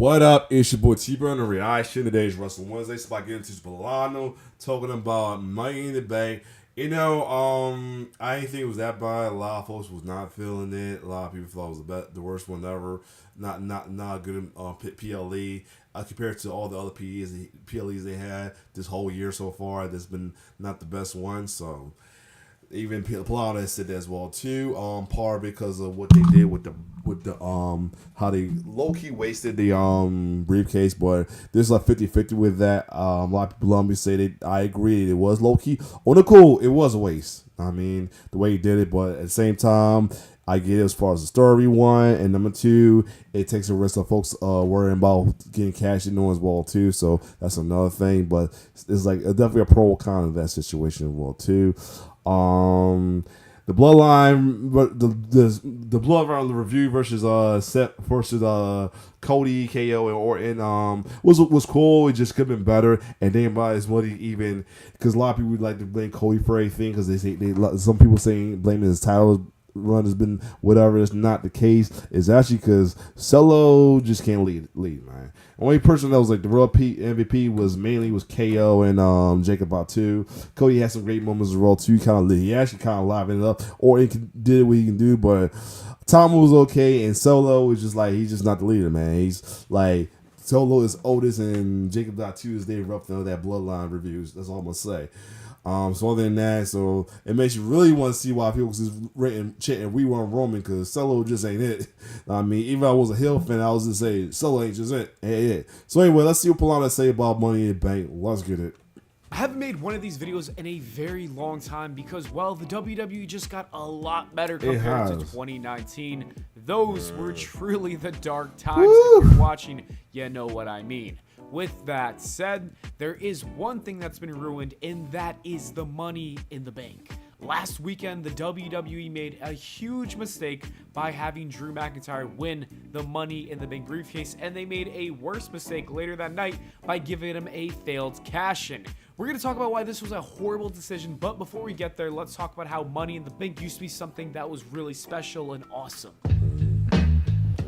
What up? It's your boy T-Burn, the reaction. Today's Wrestling Wednesday. So I get into Pllana, talking about Money in the Bank. I didn't think it was that bad. A lot of folks was not feeling it. A lot of people thought it was the worst one ever. Not good PLE compared to all the other PLEs they had this whole year so far. That's been not the best one. So even Pllana said that as well too. Part because of what they did with the how they low-key wasted the briefcase, but there's like 50-50 with that. A lot of people love me say I agree it was low-key. On the cool, it was a waste. I mean, the way he did it, but at the same time, I get it as far as the story, one, and number two, it takes the rest of folks worrying about getting cash in as well too. So that's another thing, but it's like definitely a pro con of that situation as well too. The bloodline, but the bloodline review versus Seth versus Cody, KO, and Orton was cool. It just could have been better. And then about as well even because a lot of people would like to blame Cody for everything because they say some people saying blaming his title run has been whatever. It's not the case. It's actually because Solo just can't lead, man. The only person that was like the real MVP was KO and Jacob Batu. Cody had some great moments as well too. He actually kind of livened it up, or he did what he can do. But Tom was okay, and Solo is just like he's just not the leader, man. He's like Solo is Otis and Jacob Batu is Dave Ruffin that bloodline reviews. That's all I'm gonna say. So other than that, so it makes you really want to see why people just chanting "We want Roman" because Solo just ain't it. I mean, even if I was a Hill fan, I was just saying Solo ain't just it. So anyway, let's see what Pllana say about Money in the Bank. Let's get it. I haven't made one of these videos in a very long time because, well, the WWE just got a lot better compared to 2019. Those were truly the dark times. If you're watching, you know what I mean. With that said, there is one thing that's been ruined, and that is the Money in the Bank. Last weekend, the WWE made a huge mistake by having Drew McIntyre win the Money in the Bank briefcase, and they made a worse mistake later that night by giving him a failed cash-in. We're going to talk about why this was a horrible decision, but before we get there, let's talk about how Money in the Bank used to be something that was really special and awesome.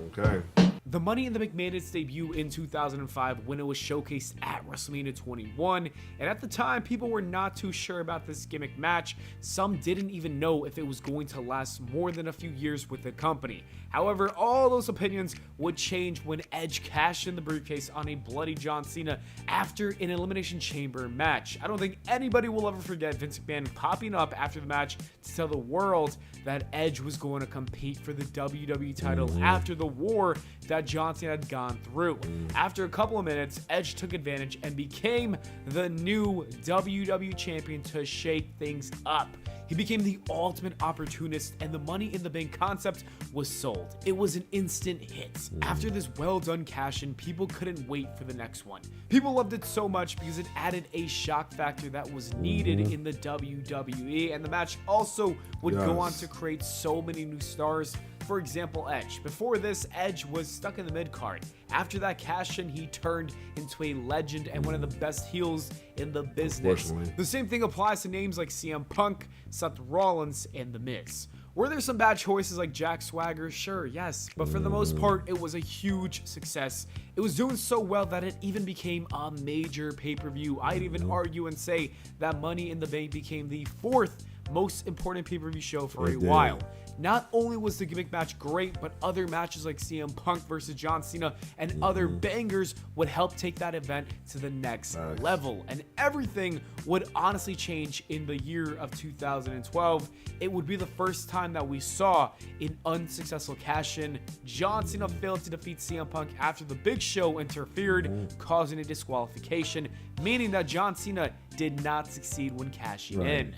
Okay. The Money in the Bank made its debut in 2005 when it was showcased at WrestleMania 21, and at the time, people were not too sure about this gimmick match. Some didn't even know if it was going to last more than a few years with the company. However, all those opinions would change when Edge cashed in the briefcase on a bloody John Cena after an Elimination Chamber match. I don't think anybody will ever forget Vince McMahon popping up after the match to tell the world that Edge was going to compete for the WWE title after the war that John Cena had gone through. After a couple of minutes, Edge took advantage and became the new WWE champion to shake things up. He became the ultimate opportunist, and the Money in the Bank concept was sold. It was an instant hit. After this well-done cash-in, people couldn't wait for the next one. People loved it so much because it added a shock factor that was needed in the WWE, and the match also would go on to create so many new stars. For example, Edge. Before this, Edge was stuck in the mid-card. After that cash-in, he turned into a legend and one of the best heels in the business. The same thing applies to names like CM Punk, Seth Rollins, and The Miz. Were there some bad choices like Jack Swagger? Sure, yes, but for the most part, it was a huge success. It was doing so well that it even became a major pay-per-view. I'd even argue and say that Money in the Bank became the fourth most important pay-per-view show for a while. Not only was the gimmick match great, but other matches like CM Punk versus John Cena and other bangers would help take that event to the next level. And everything would honestly change in the year of 2012. It would be the first time that we saw an unsuccessful cash-in. John Cena failed to defeat CM Punk after the Big Show interfered, causing a disqualification, meaning that John Cena did not succeed when cashing in.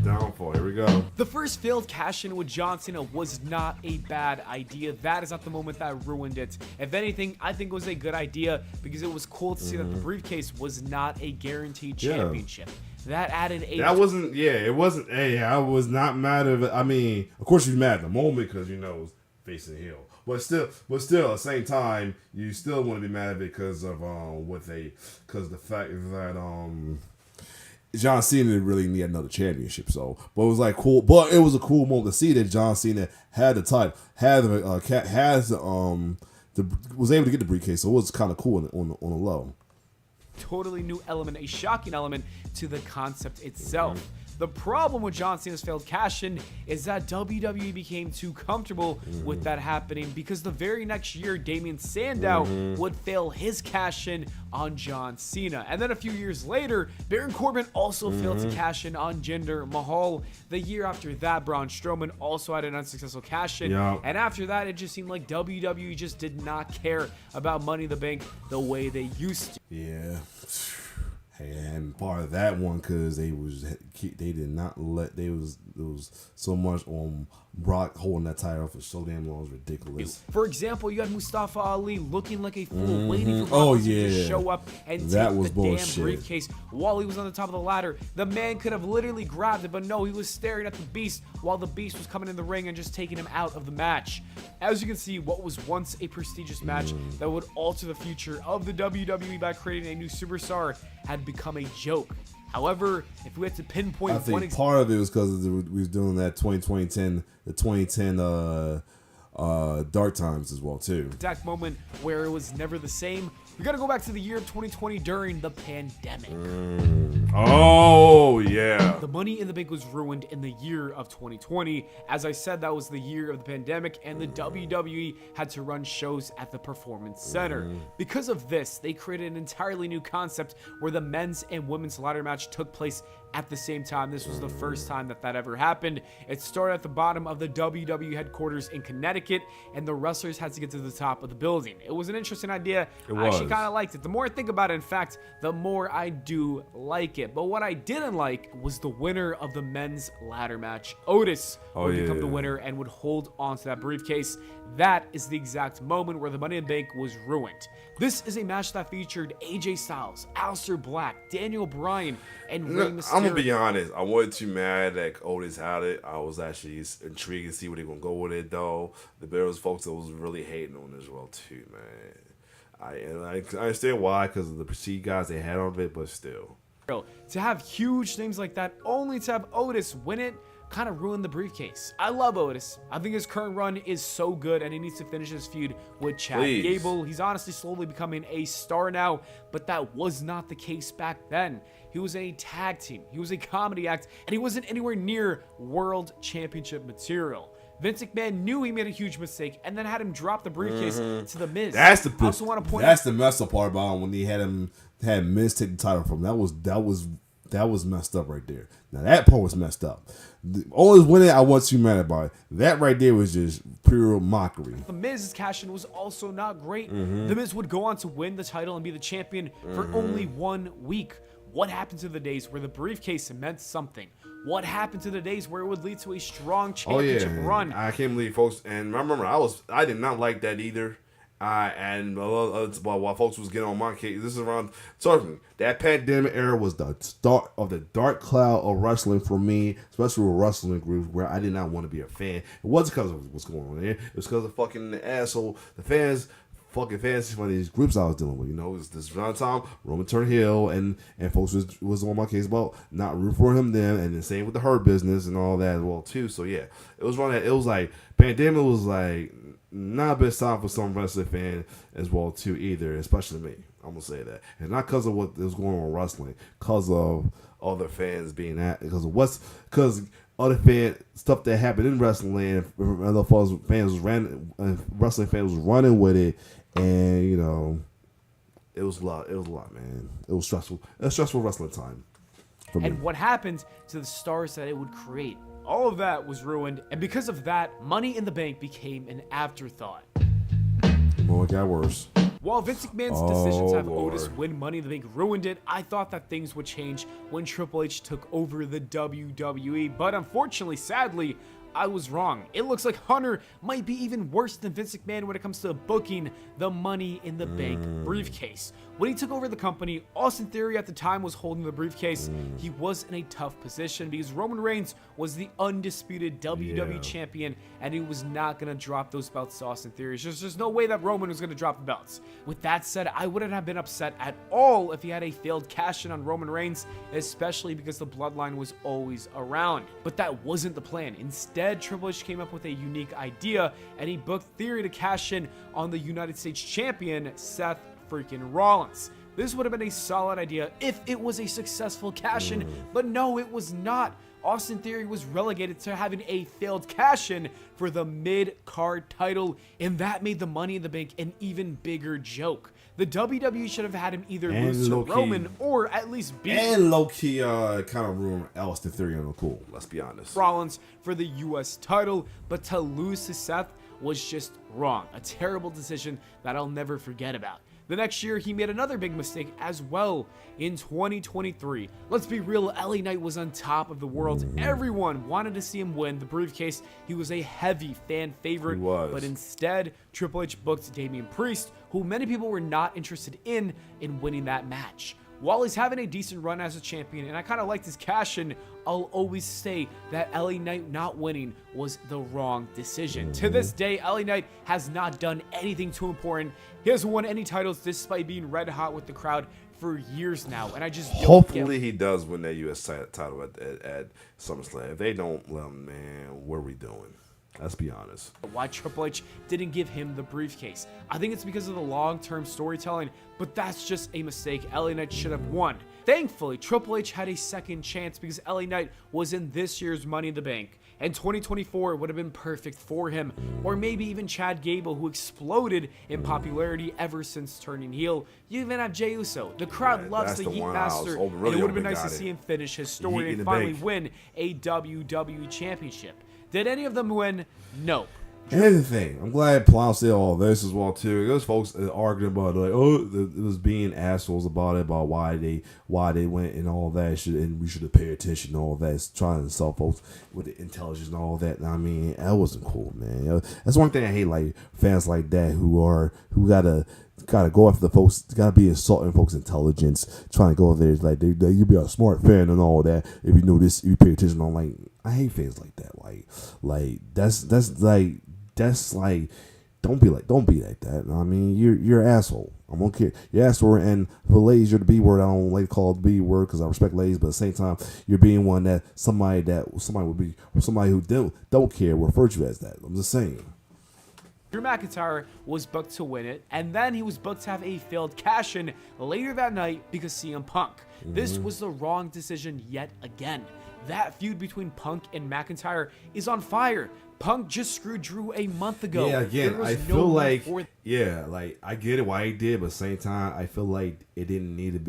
Downfall. Here we go. The first failed cash-in with John Cena was not a bad idea. That is not the moment that ruined it. If anything, I think it was a good idea because it was cool to see that the briefcase was not a guaranteed championship. That added a... That wasn't... Yeah, it wasn't... Hey, I was not mad at it. I mean, of course you're mad at the moment because, you know, it was facing the heel. But still, at the same time, you still want to be mad at it because of because the fact that John Cena didn't really need another championship, so but it was like cool. But it was a cool moment to see that John Cena had the title, has the was able to get the briefcase, so it was kind of cool on the low. Totally new element, a shocking element to the concept itself. The problem with John Cena's failed cash-in is that WWE became too comfortable with that happening, because the very next year, Damien Sandow would fail his cash-in on John Cena. And then a few years later, Baron Corbin also failed to cash in on Jinder Mahal. The year after that, Braun Strowman also had an unsuccessful cash-in. Yeah. And after that, it just seemed like WWE just did not care about Money in the Bank the way they used to. Yeah. And part of that one, because they did not let, there was so much on Brock holding that title for so damn long, it was ridiculous. For example, you had Mustafa Ali looking like a fool, waiting for Brock Lesnar to show up and take the damn briefcase while he was on the top of the ladder. The man could have literally grabbed it, but no, he was staring at the Beast while the Beast was coming in the ring and just taking him out of the match. As you can see, what was once a prestigious match that would alter the future of the WWE by creating a new superstar had become a joke. However, if we had to pinpoint, I think part of it was because we was doing that 2010 dark times as well too. Exact moment where it was never the same. We gotta go back to the year of 2020 during the pandemic. Oh yeah. The Money in the Bank was ruined in the year of 2020. As I said, that was the year of the pandemic, and the WWE had to run shows at the Performance Center. Because of this, they created an entirely new concept where the men's and women's ladder match took place at the same time. This was the first time that ever happened. It started at the bottom of the WWE headquarters in Connecticut, and the wrestlers had to get to the top of the building. It was an interesting idea. I actually kind of liked it. The more I think about it, in fact, the more I do like it. But what I didn't like was the winner of the men's ladder match, Otis, would become the winner and would hold on to that briefcase. That is the exact moment where the Money in the Bank was ruined. This is a match that featured AJ Styles, Aleister Black, Daniel Bryan, and Rey Mysterio. I'm gonna be honest. I wasn't too mad that Otis had it. I was actually intrigued to see where they're gonna go with it, though. There was folks that was really hating on it as well too, man. I understand why, because of the perceived guys they had on it, but still. To have huge names like that, only to have Otis win it, kind of ruined the briefcase. I love Otis. I think his current run is so good, and he needs to finish his feud with Chad Gable. He's honestly slowly becoming a star now, but that was not the case back then. He was a tag team, he was a comedy act, and he wasn't anywhere near world championship material. Vince McMahon knew he made a huge mistake and then had him drop the briefcase to The Miz. That's the I also want to point that's the messed up part about him when he had Miz take the title from him. That was messed up right there. Now that part was messed up. The only winning I wasn't too mad about it. That right there was just pure mockery. The Miz's cash-in was also not great. The Miz would go on to win the title and be the champion for only 1 week. What happened to the days where the briefcase meant something? What happened to the days where it would lead to a strong championship run? I can't believe folks, and I remember I did not like that either. While folks was getting on my case, this is around talking. That pandemic era was the start of the dark cloud of wrestling for me, especially with wrestling groups where I did not want to be a fan. It wasn't because of what's going on there. It was because of fucking the asshole, the fans. Fucking fans from these groups I was dealing with, it was this around time Roman turned heel, and folks was on my case about not root for him then, and the same with the Hurt Business and all that as well too. So yeah, it was around that. It was like pandemic was like not the best time for some wrestling fan as well too either, especially me. I'm gonna say that, and not because of what was going on with wrestling, because of other fans being at, because other fan stuff that happened in wrestling land, other wrestling fans was running with it, and it was a lot, man. It was stressful. It was stressful wrestling time. And what happened to the stars that it would create? All of that was ruined, and because of that, Money in the Bank became an afterthought. Oh, it got worse. While Vince McMahon's decision to have Otis win Money in the Bank ruined it, I thought that things would change when Triple H took over the WWE, but unfortunately, sadly, I was wrong. It looks like Hunter might be even worse than Vince McMahon when it comes to booking the Money in the Bank briefcase. When he took over the company, Austin Theory at the time was holding the briefcase. He was in a tough position because Roman Reigns was the undisputed WWE champion, and he was not going to drop those belts to Austin Theory. There's no way that Roman was going to drop the belts. With that said, I wouldn't have been upset at all if he had a failed cash-in on Roman Reigns, especially because the bloodline was always around. But that wasn't the plan. Instead, Triple H came up with a unique idea, and he booked Theory to cash in on the United States champion, Seth freaking Rollins. This would have been a solid idea if it was a successful cash-in, but no, it was not. Austin Theory was relegated to having a failed cash-in for the mid-card title, and that made the Money in the Bank an even bigger joke. The WWE should have had him either lose to Roman or at least beat low-key kind of ruined Austin Theory on the cool, let's be honest. Rollins for the US title, but to lose to Seth was just wrong. A terrible decision that I'll never forget about. The next year, he made another big mistake as well in 2023. Let's be real, LA Knight was on top of the world. Everyone wanted to see him win the briefcase. He was a heavy fan favorite, but instead, Triple H booked Damian Priest, who many people were not interested in winning that match. While he's having a decent run as a champion, and I kind of liked his cash-in, I'll always say that LA Knight not winning was the wrong decision. To this day, LA Knight has not done anything too important. He hasn't won any titles despite being red hot with the crowd for years now, and I just don't Hopefully he does win that US title at SummerSlam. If they don't, well, man, what are we doing? Let's be honest. Why Triple H didn't give him the briefcase. I think it's because of the long-term storytelling, but that's just a mistake. LA Knight should have won. Thankfully, Triple H had a second chance because LA Knight was in this year's Money in the Bank, and 2024 would have been perfect for him. Or maybe even Chad Gable, who exploded in popularity ever since turning heel. You even have Jey Uso. The crowd loves the Heat Master, and it would have been nice to see him finish his story and finally win a WWE Championship. Did any of them win? Nope. And here's the thing. I'm glad Pllana said all this as well too. Those folks arguing about like, it was being assholes about it, about why they went and all that shit, and we should have paid attention and all that. It's trying to insult folks with the intelligence and all that. I mean, that wasn't cool, man. You know, that's one thing I hate, like fans like that who gotta go after the folks, gotta be insulting folks' intelligence, trying to go over there like you be a smart fan and all that. If you know this, if you pay attention on, like, I hate fans like that. Like that's like don't be like that. I mean, you're an asshole. I'm gonna care. You're an asshole, and for ladies, you're the B word. I don't like to call it the B word because I respect ladies, but at the same time, you're being one that somebody who don't care will refer to you as that. I'm just saying. Drew McIntyre was booked to win it, and then he was booked to have a failed cash-in later that night because CM Punk. This was the wrong decision yet again. That feud between Punk and McIntyre is on fire. Punk just screwed Drew a month ago. Yeah, again, I feel like, I get it why he did, but at the same time, I feel like it didn't need a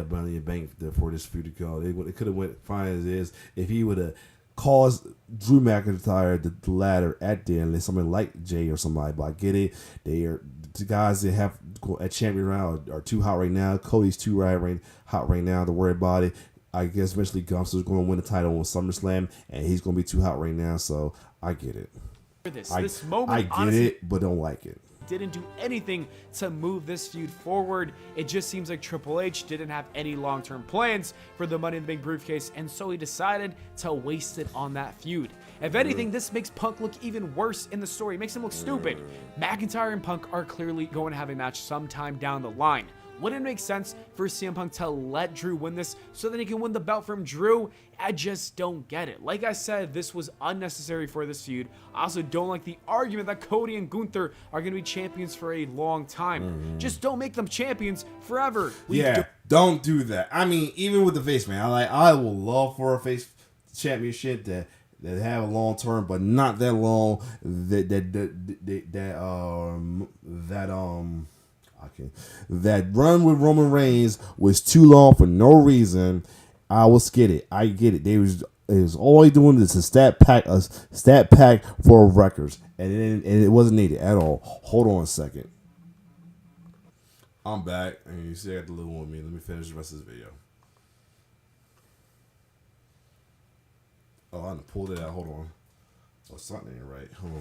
Money in the Bank for this feud to go. It could have went fine as is if he would have caused Drew McIntyre the ladder at the end, somebody like Jay or somebody. But I get it. They are the guys that have at champion round are too hot right now. Cody's too hot right now to worry about it. I guess eventually Gunther's going to win the title on SummerSlam, and he's going to be too hot right now. So I get it. This moment, I get honestly, it, but don't like it. Didn't do anything to move this feud forward. It just seems like Triple H didn't have any long-term plans for the Money in the Bank briefcase, and so he decided to waste it on that feud. If anything, this makes Punk look even worse in the story. It makes him look stupid. McIntyre and Punk are clearly going to have a match sometime down the line. Wouldn't it make sense for CM Punk to let Drew win this so that he can win the belt from Drew? I just don't get it. Like I said, this was unnecessary for this feud. I also don't like the argument that Cody and Gunther are going to be champions for a long time. Just don't make them champions forever. Don't do that. I mean, even with the face, man, I will love for a face championship that have a long term, but not that long. That run with Roman Reigns was too long for no reason. I was get it. I get it. They was all they doing is a stat pack for records, and it wasn't needed at all. Hold on a second. I'm back, and you see I got the little one with me. Let me finish the rest of this video. Oh, I done pulled it out. Hold on. Oh, something ain't right. Hold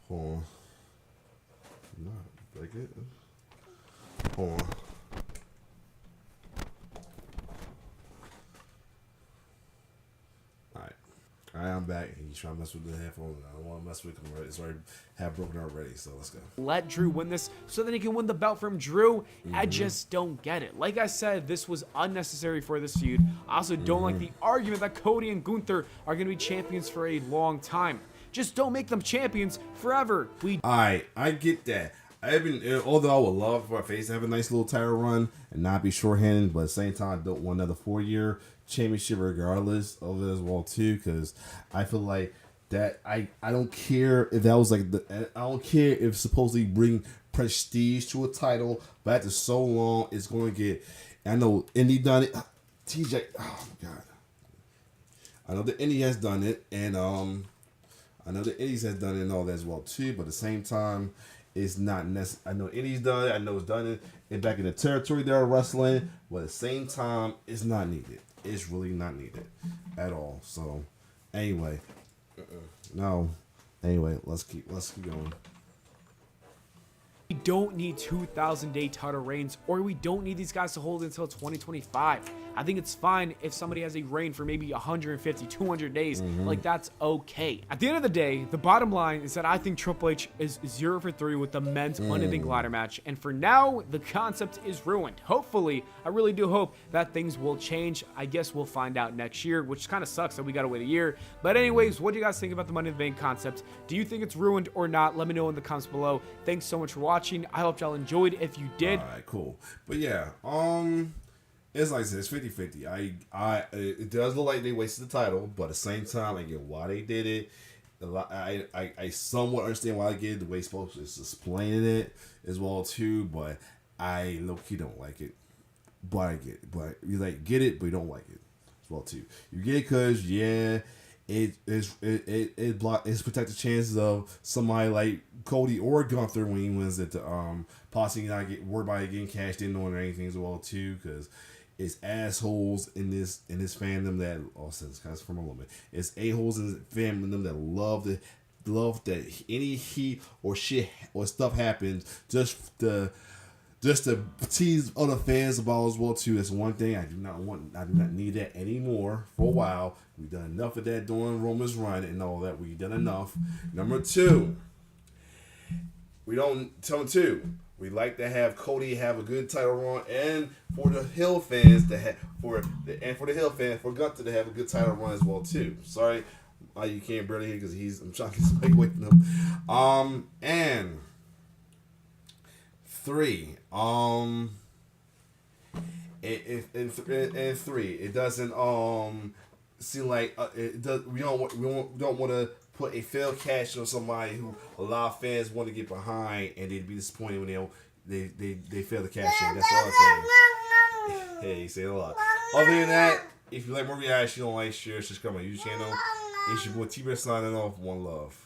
on. No, break it. Hold on. Alright, I'm back. He's trying to mess with the headphones. I don't want to mess with them. It's already half broken already, so let's go. Let Drew win this so that he can win the belt from Drew. I just don't get it. Like I said, this was unnecessary for this feud. I also don't like the argument that Cody and Gunther are going to be champions for a long time. Just don't make them champions forever. Alright, I get that. Although I would love for a face to have a nice little title run and not be shorthanded, but at the same time, I don't want another 4-year championship regardless of it as well too, because I feel like that I don't care if that was like I don't care if supposedly bring prestige to a title, but after so long it's going to get. I know Indy done it. TJ, oh my god, I know the Indy has done it, and I know the Indies has done it and all that as well too, but at the same time, it's not necessary. I know Indies done it. I know it's done it. And back in the territory they're wrestling, but at the same time, it's not needed. It's really not needed at all. So, anyway, no. Anyway, let's keep going. We don't need 2,000-day title reigns, or we don't need these guys to hold it until 2025. I think it's fine if somebody has a reign for maybe 150, 200 days. Like, that's okay. At the end of the day, the bottom line is that I think Triple H is 0 for 3 with the men's Money in the Bank ladder match. And for now, the concept is ruined. Hopefully, I really do hope that things will change. I guess we'll find out next year, which kind of sucks that we got to wait a year. But anyways, what do you guys think about the Money in the Bank concept? Do you think it's ruined or not? Let me know in the comments below. Thanks so much for watching. I hope y'all enjoyed. If you did, all right, cool. But yeah, it's like I said, it's 50-50. It does look like they wasted the title, but at the same time, I get why they did it. I somewhat understand why they did it, the way Spokes is explaining it as well too, but I low-key don't like it. But I get it. But you like get it, but you don't like it as well too. You get it because it's protect the chances of somebody like Cody or Gunther when he wins it to possibly not get worried about it getting cashed in on or anything as well too, because it's assholes in this fandom that since kind of from a woman. It's a-holes in the fandom that love that any heat or shit or stuff happens just to tease other fans about as well too. That's one thing I do not need that anymore for a while. We've done enough of that during Roman's run and all that. We've done enough. Number two, we like to have Cody have a good title run, and for the Hill fans to have for Gunther to have a good title run as well too. Sorry, you can't barely hear because I'm trying to get away from him. And 3. In 3, it doesn't seem like it does. We don't want to put a failed cash on somebody who a lot of fans want to get behind, and they'd be disappointed when they fail the cash in. That's all I'm saying. Hey, you say a lot. Other than that, if you like more reaction, don't like, share, subscribe to my YouTube channel. It's your boy T-Bear signing off. One love.